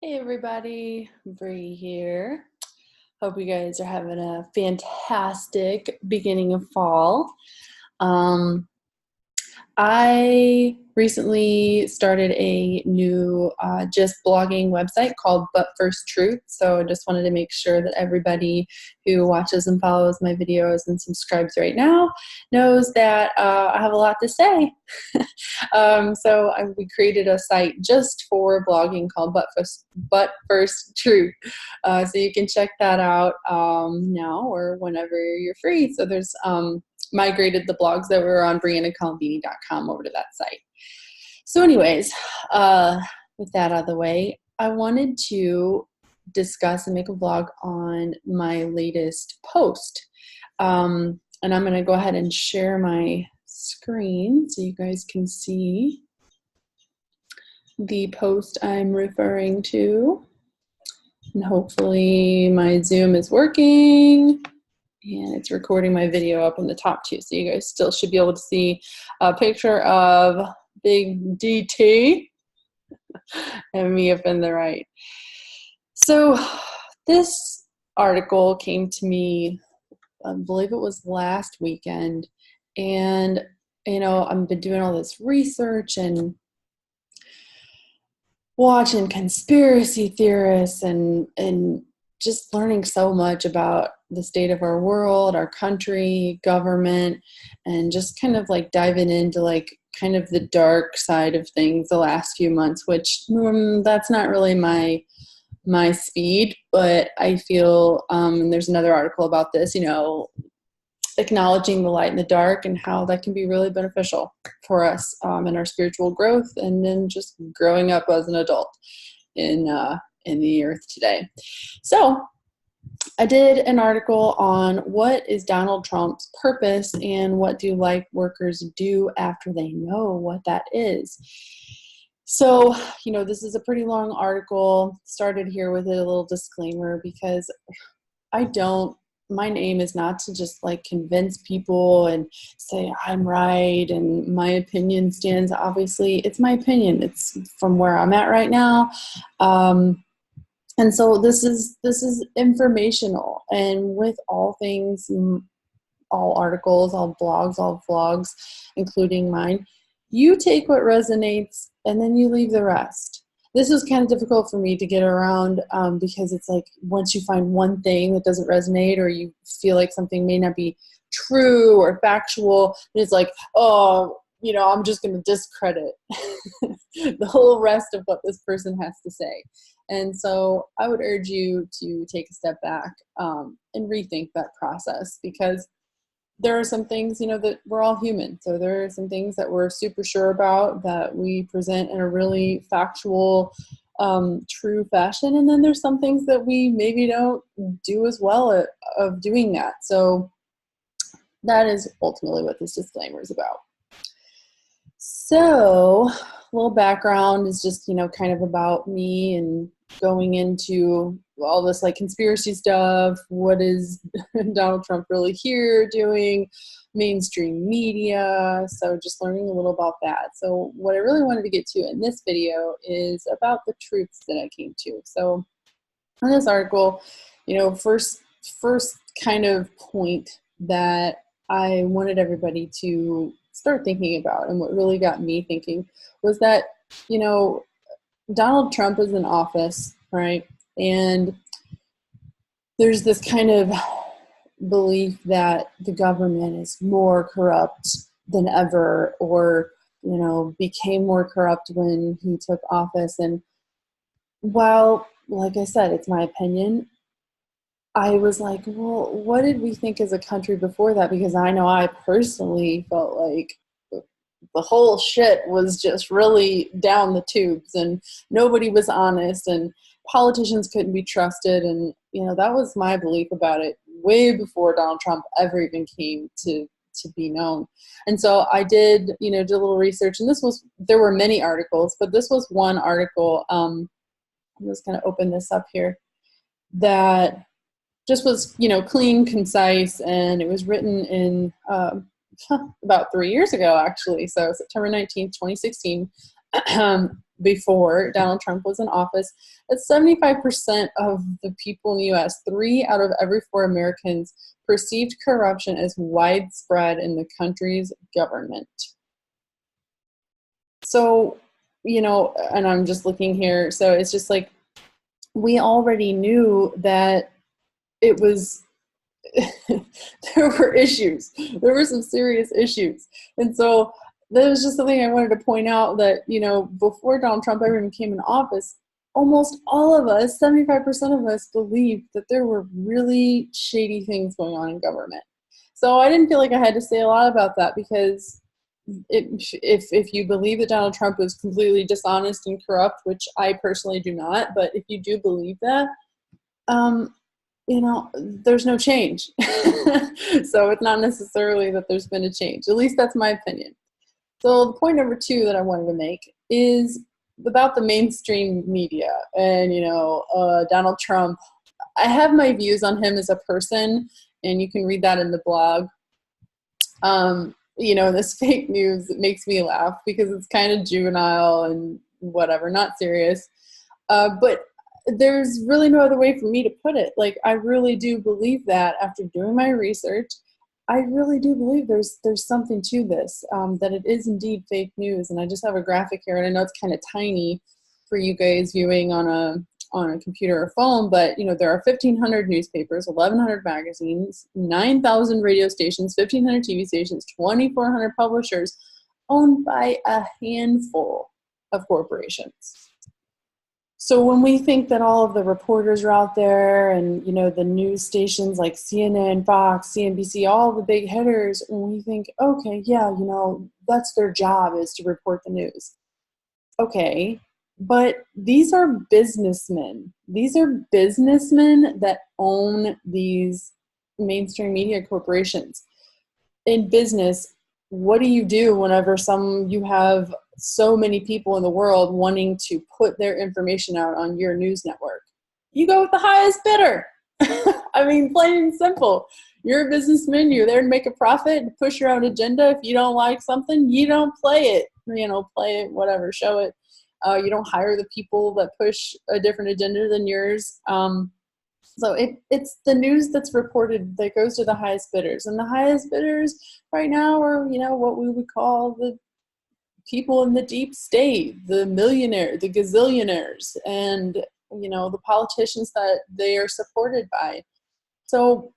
Hey everybody, Bree here. Hope you guys are having a fantastic beginning of fall. Um, I recently started a new just blogging website called But First Truth. So I just wanted to make sure that everybody who watches and follows my videos and subscribes right now knows that I have a lot to say. We created a site just for blogging called But First Truth. So you can check that out now or whenever you're free. So there's migrated the blogs that were on briannacolumbini.com over to that site. So anyways, with that out of the way, I wanted to discuss and make a vlog on my latest post. And I'm going to go ahead and share my screen so you guys can see the post I'm referring to. And hopefully my Zoom is working. And it's recording my video up in the top too. So you guys still should be able to see a picture of Big DT and me up in the right. So this article came to me, I believe it was last weekend. And, you know, I've been doing all this research and watching conspiracy theorists and just learning so much about the state of our world, our country, government, and just kind of like diving into like kind of the dark side of things the last few months, which that's not really my speed, but I feel, and there's another article about this, you know, acknowledging the light in the dark and how that can be really beneficial for us in our spiritual growth and then just growing up as an adult in the earth today. So I did an article on what is Donald Trump's purpose and what do Lightworkers do after they know what that is. So, you know, this is a pretty long article. Started here with a little disclaimer because my aim is not to just like convince people and say I'm right and my opinion stands. Obviously, it's my opinion. It's from where I'm at right now. And so this is informational, and with all things, all articles, all blogs, all vlogs, including mine, you take what resonates and then you leave the rest. This was kind of difficult for me to get around because it's like once you find one thing that doesn't resonate or you feel like something may not be true or factual, it's like, oh, you know, I'm just going to discredit the whole rest of what this person has to say. And so I would urge you to take a step back and rethink that process, because there are some things, you know, that we're all human. So there are some things that we're super sure about that we present in a really factual, true fashion. And then there's some things that we maybe don't do as well of doing that. So that is ultimately what this disclaimer is about. So a little background is just, you know, kind of about me and going into all this like conspiracy stuff. What is Donald Trump really here doing? Mainstream media. So just learning a little about that. So what I really wanted to get to in this video is about the truths that I came to. So in this article, you know, first kind of point that I wanted everybody to start thinking about, and what really got me thinking, was that, you know, Donald Trump is in office, right? And there's this kind of belief that the government is more corrupt than ever, or, you know, became more corrupt when he took office. And while, like I said, it's my opinion, I was like, well, what did we think as a country before that? Because I know I personally felt like the whole shit was just really down the tubes and nobody was honest and politicians couldn't be trusted. And, you know, that was my belief about it way before Donald Trump ever even came to be known. And so I did, you know, do a little research, and there were many articles, but this was one article. I'm just going to open this up here, that just was, you know, clean, concise, and it was written in about 3 years ago, actually. So September 19th, 2016. before Donald Trump was in office, that 75% of the people in the US, 3 out of every 4 Americans, perceived corruption as widespread in the country's government. So, and I'm just looking here, so it's just like, we already knew that it was, there were issues. There were some serious issues. And so that was just something I wanted to point out, that, before Donald Trump ever even came in office, almost all of us, 75% of us, believed that there were really shady things going on in government. So I didn't feel like I had to say a lot about that, because if you believe that Donald Trump was completely dishonest and corrupt, which I personally do not, but if you do believe that, there's no change. So it's not necessarily that there's been a change. At least that's my opinion. So the point number 2 that I wanted to make is about the mainstream media and, Donald Trump. I have my views on him as a person, and you can read that in the blog. This fake news, it makes me laugh because it's kind of juvenile and whatever, not serious. But there's really no other way for me to put it. Like, I really do believe that after doing my research, I really do believe there's something to this, that it is indeed fake news. And I just have a graphic here, and I know it's kind of tiny for you guys viewing on a computer or phone, but there are 1,500 newspapers, 1,100 magazines, 9,000 radio stations, 1,500 TV stations, 2,400 publishers, owned by a handful of corporations. So when we think that all of the reporters are out there and, the news stations like CNN, Fox, CNBC, all the big hitters, and we think, okay, yeah, that's their job, is to report the news. Okay, but these are businessmen. These are businessmen that own these mainstream media corporations. In business, what do you do whenever you have so many people in the world wanting to put their information out on your news network? You go with the highest bidder. I mean, plain and simple. You're a businessman. You're there to make a profit and push your own agenda. If you don't like something, you don't play it. Play it, whatever, show it. You don't hire the people that push a different agenda than yours. So it's the news that's reported that goes to the highest bidders. And the highest bidders right now are, what we would call the people in the deep state, the millionaire, the gazillionaires, and, the politicians that they are supported by. So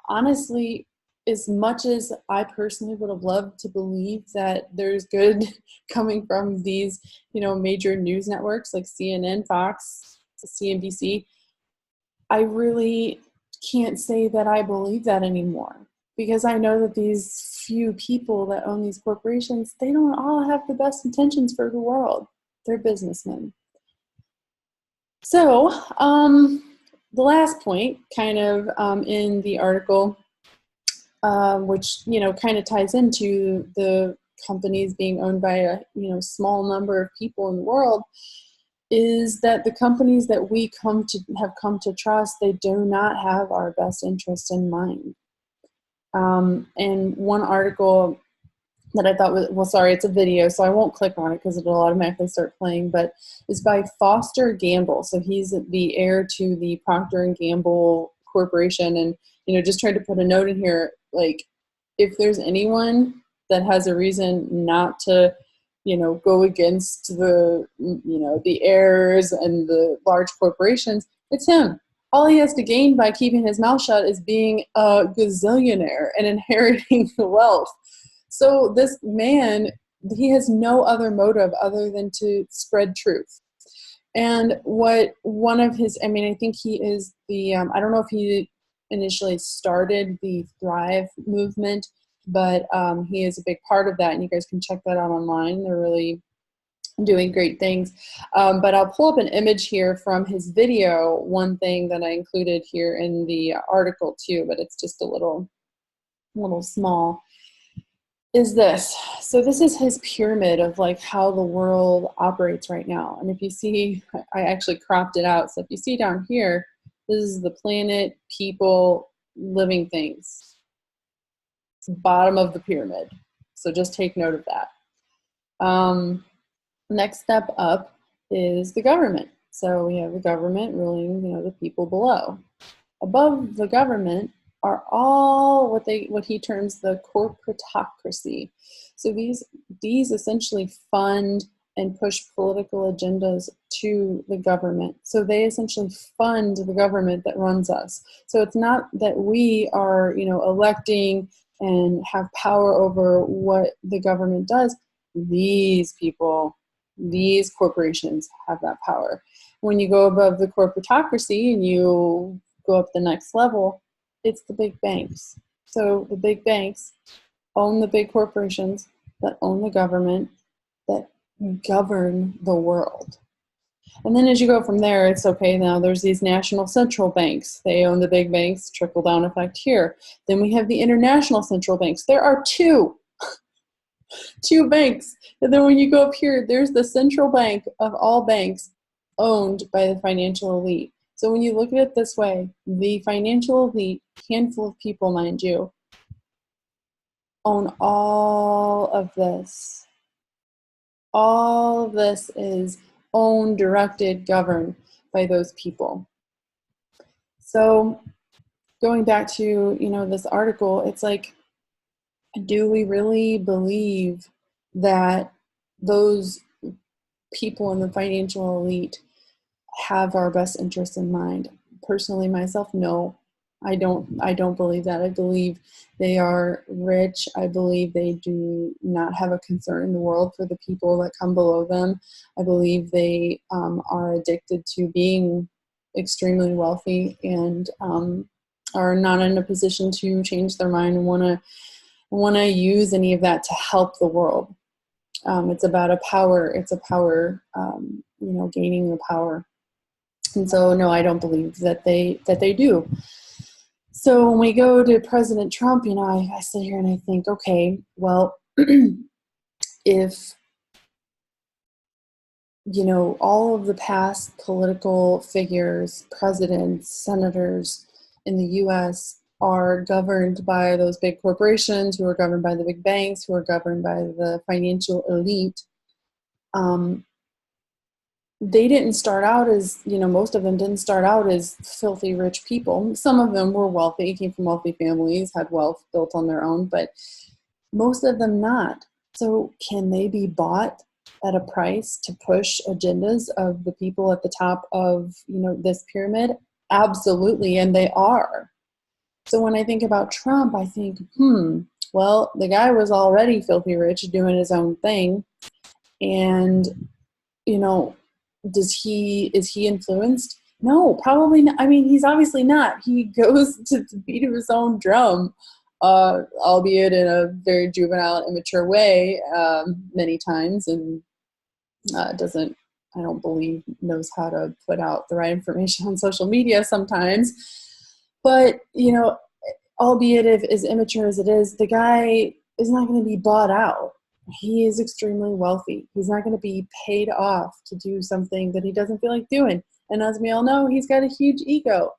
honestly, as much as I personally would have loved to believe that there's good coming from these, major news networks like CNN, Fox, CNBC, I really can't say that I believe that anymore, because I know that these few people that own these corporations, they don't all have the best intentions for the world. They're businessmen. So the last point kind of in the article, which, kind of ties into the companies being owned by a, small number of people in the world, is that the companies that we have come to trust, they do not have our best interests in mind. And one article that I thought was, it's a video, so I won't click on it because it'll automatically start playing, but it's by Foster Gamble. So he's the heir to the Procter & Gamble Corporation, and, just tried to put a note in here, like, if there's anyone that has a reason not to, go against the, the heirs and the large corporations, it's him. All he has to gain by keeping his mouth shut is being a gazillionaire and inheriting the wealth. So this man, he has no other motive other than to spread truth. And what one of his, I think he is the, I don't know if he initially started the Thrive movement, but he is a big part of that, and you guys can check that out online. They're really doing great things. But I'll pull up an image here from his video, one thing that I included here in the article too, but it's just a little small, is this. So this is his pyramid of like how the world operates right now. And if you see, I actually cropped it out. So if you see down here, this is the planet, people, living things. It's the bottom of the pyramid. So just take note of that. Next step up is the government. So we have the government ruling, the people below. Above the government are all what he terms the corporatocracy. So these essentially fund and push political agendas to the government. So they essentially fund the government that runs us. So it's not that we are, electing and have power over what the government does. These people, these corporations have that power. When you go above the corporatocracy and you go up the next level, it's the big banks. So the big banks own the big corporations that own the government, that govern the world. And then as you go from there, it's okay, now there's these national central banks. They own the big banks, trickle down effect here. Then we have the international central banks. There are two banks. And then when you go up here, there's the central bank of all banks owned by the financial elite. So when you look at it this way, the financial elite, handful of people, mind you, own all of this. All of this is owned, directed, governed by those people. So going back to, this article, it's like, do we really believe that those people in the financial elite have our best interests in mind? Personally, myself, no. I don't believe that. I believe they are rich. I believe they do not have a concern in the world for the people that come below them. I believe they are addicted to being extremely wealthy and are not in a position to change their mind and want to use any of that to help the world. It's about a power. It's a power, gaining the power. And so, no, I don't believe that they do. So when we go to President Trump, I sit here and I think, okay, well, if, all of the past political figures, presidents, senators in the U.S. are governed by those big corporations, who are governed by the big banks, who are governed by the financial elite, they didn't start out as, most of them didn't start out as filthy rich people. Some of them were wealthy, came from wealthy families, had wealth built on their own, but most of them not. So can they be bought at a price to push agendas of the people at the top of, this pyramid? Absolutely, and they are. So when I think about Trump, I think, well, the guy was already filthy rich doing his own thing. And, is he influenced? No, probably not. I mean, he's obviously not. He goes to the beat of his own drum, albeit in a very juvenile and immature way, many times, and I don't believe, knows how to put out the right information on social media sometimes. But, albeit if as immature as it is, the guy is not going to be bought out. He is extremely wealthy. He's not going to be paid off to do something that he doesn't feel like doing. And as we all know, he's got a huge ego.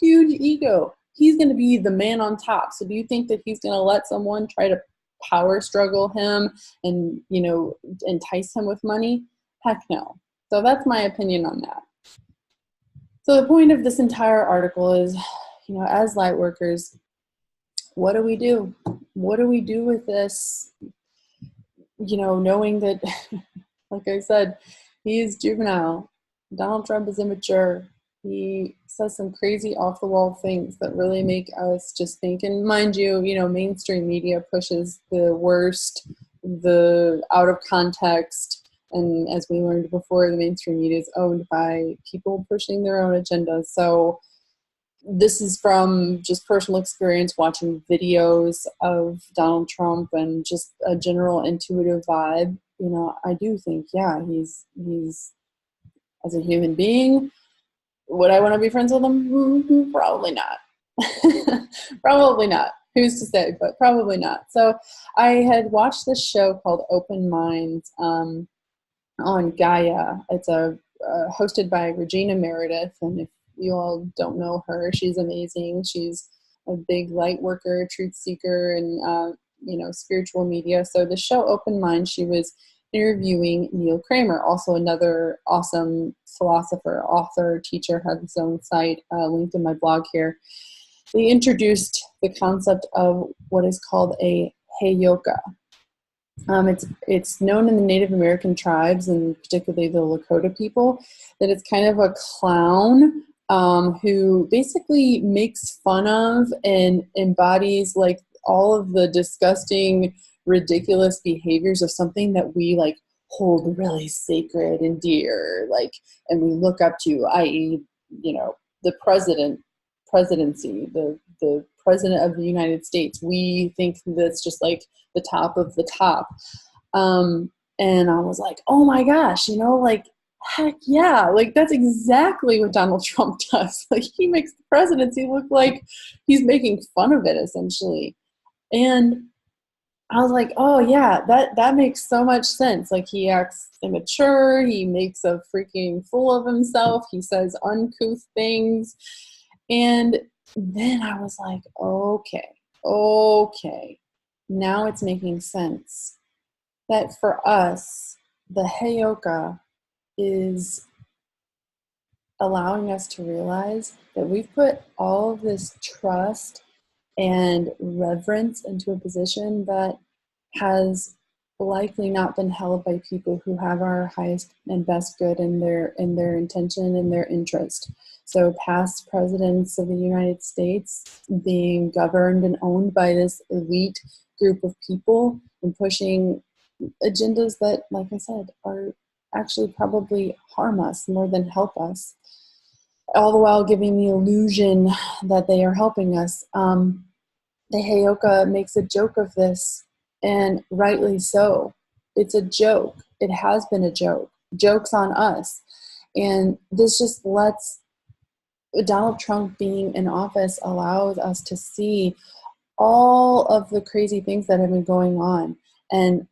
Huge ego. He's going to be the man on top. So do you think that he's going to let someone try to power struggle him and, entice him with money? Heck no. So that's my opinion on that. So the point of this entire article is, as light workers, what do we do? What do we do with this? Knowing that, like I said, he is juvenile. Donald Trump is immature. He says some crazy off-the-wall things that really make us just think. And mind you, mainstream media pushes the worst, the out of context. And as we learned before, the mainstream media is owned by people pushing their own agendas. So this is from just personal experience, watching videos of Donald Trump and just a general intuitive vibe. I do think, yeah, he's as a human being, would I want to be friends with him? Probably not. Probably not. Who's to say, but probably not. So I had watched this show called Open Minds on Gaia. It's hosted by Regina Meredith, and if you all don't know her, she's amazing. She's a big light worker, truth seeker, and spiritual media. So the show Open Mind, she was interviewing Neil Kramer, also another awesome philosopher, author, teacher, has his own site, linked in my blog here. They introduced the concept of what is called a heyoka. It's known in the Native American tribes, and particularly the Lakota people, that it's kind of a clown who basically makes fun of and embodies like all of the disgusting, ridiculous behaviors of something that we like hold really sacred and dear, like, and we look up to, i.e., the presidency, the president of the United States. We think that's just like the top of the top. And I was like, oh my gosh, like, heck yeah, like that's exactly what Donald Trump does. Like, he makes the presidency look like he's making fun of it, essentially. And I was like, oh yeah, that makes so much sense. Like, he acts immature, he makes a freaking fool of himself, he says uncouth things. And then I was like, okay, now it's making sense that for us, the heyoka is allowing us to realize that we've put all of this trust and reverence into a position that has likely not been held by people who have our highest and best good in their intention and their interest. So past presidents of the United States being governed and owned by this elite group of people and pushing agendas that, like I said, are actually probably harm us more than help us, all the while giving the illusion that they are helping us. The heyoka makes a joke of this, and rightly so. It's a joke. It has been a joke. Joke's on us. And this just lets Donald Trump being in office allows us to see all of the crazy things that have been going on and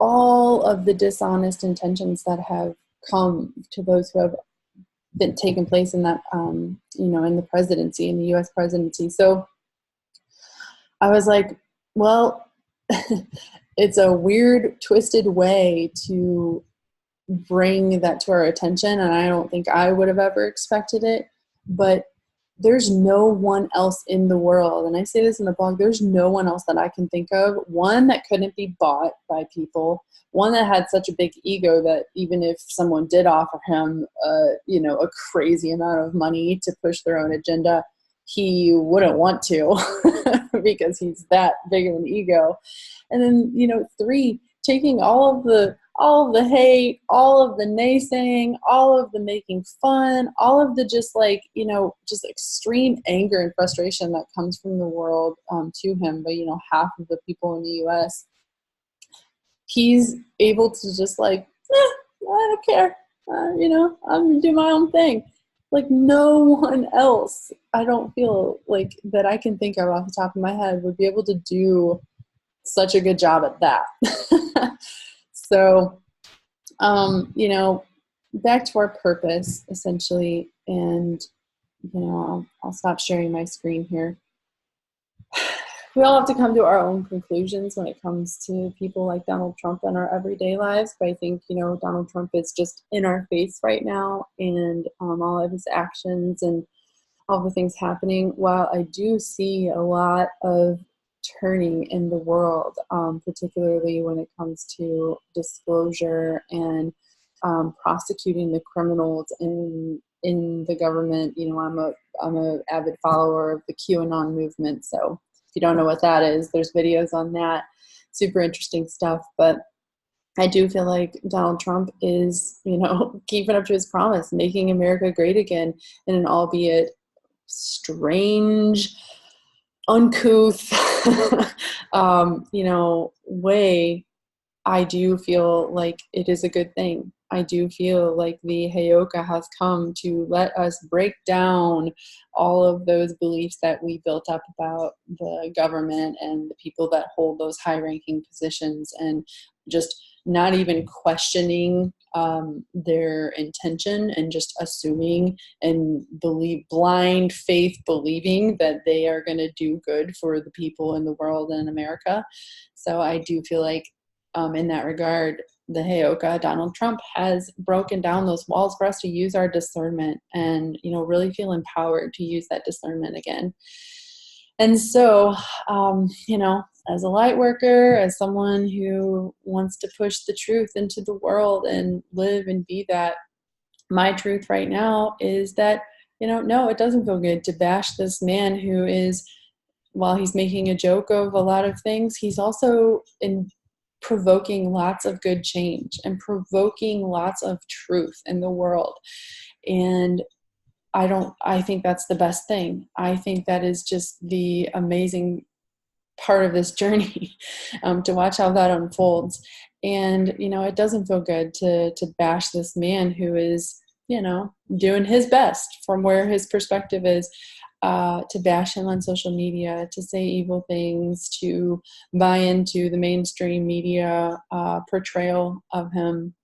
all of the dishonest intentions that have come to those who have been taken place in that, in the presidency, in the U.S. presidency. So I was like, well, it's a weird, twisted way to bring that to our attention, and I don't think I would have ever expected it, but there's no one else in the world, and I say this in the blog, there's no one else that I can think of, one that couldn't be bought by people, one that had such a big ego that even if someone did offer him, a crazy amount of money to push their own agenda, he wouldn't want to because he's that big of an ego. And then, 3, taking all of the hate, all of the naysaying, all of the making fun, all of the just extreme anger and frustration that comes from the world to him by, half of the people in the U.S. He's able to just I don't care. I'm going to do my own thing. Like, no one else, I don't feel like that I can think of off the top of my head would be able to do such a good job at that. So, back to our purpose, essentially, and, I'll stop sharing my screen here. We all have to come to our own conclusions when it comes to people like Donald Trump in our everyday lives. But I think, Donald Trump is just in our face right now, and all of his actions and all the things happening. While I do see a lot of turning in the world, particularly when it comes to disclosure and prosecuting the criminals in the government. I'm a avid follower of the QAnon movement, so if you don't know what that is, there's videos on that. Super interesting stuff. But I do feel like Donald Trump is, keeping up to his promise, making America great again in an albeit strange, uncouth, way. I do feel like it is a good thing. I do feel like the heyoka has come to let us break down all of those beliefs that we built up about the government and the people that hold those high-ranking positions, and just not even questioning their intention and just assuming and blind faith believing that they are going to do good for the people in the world and in America. So I do feel like in that regard, the Heyoka, Donald Trump has broken down those walls for us to use our discernment and, really feel empowered to use that discernment again. And so, as a light worker, as someone who wants to push the truth into the world and live and be that, my truth right now is that, no, it doesn't feel good to bash this man who is, while he's making a joke of a lot of things, he's also provoking lots of good change and provoking lots of truth in the world. And I think that's the best thing. I think that is just the amazing part of this journey, to watch how that unfolds. And, it doesn't feel good to bash this man who is, doing his best from where his perspective is, to bash him on social media, to say evil things, to buy into the mainstream media portrayal of him.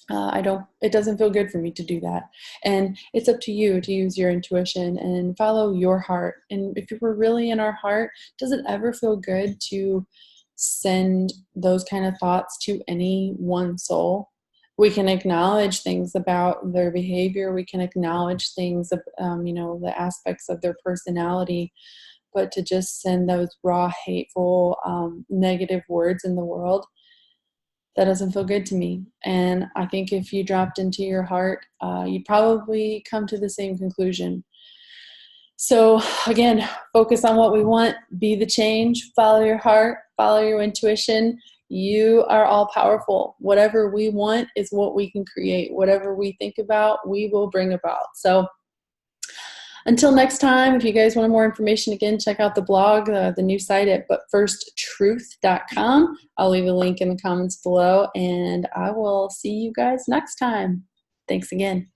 It doesn't feel good for me to do that. And it's up to you to use your intuition and follow your heart. And if we're really in our heart, does it ever feel good to send those kind of thoughts to any one soul? We can acknowledge things about their behavior. We can acknowledge things, the aspects of their personality. But to just send those raw, hateful, negative words in the world, that doesn't feel good to me. And I think if you dropped into your heart, you'd probably come to the same conclusion. So again, focus on what we want, be the change, follow your heart, follow your intuition. You are all powerful. Whatever we want is what we can create. Whatever we think about, we will bring about. So until next time, if you guys want more information, again, check out the blog, the new site at butfirsttruth.com. I'll leave a link in the comments below, and I will see you guys next time. Thanks again.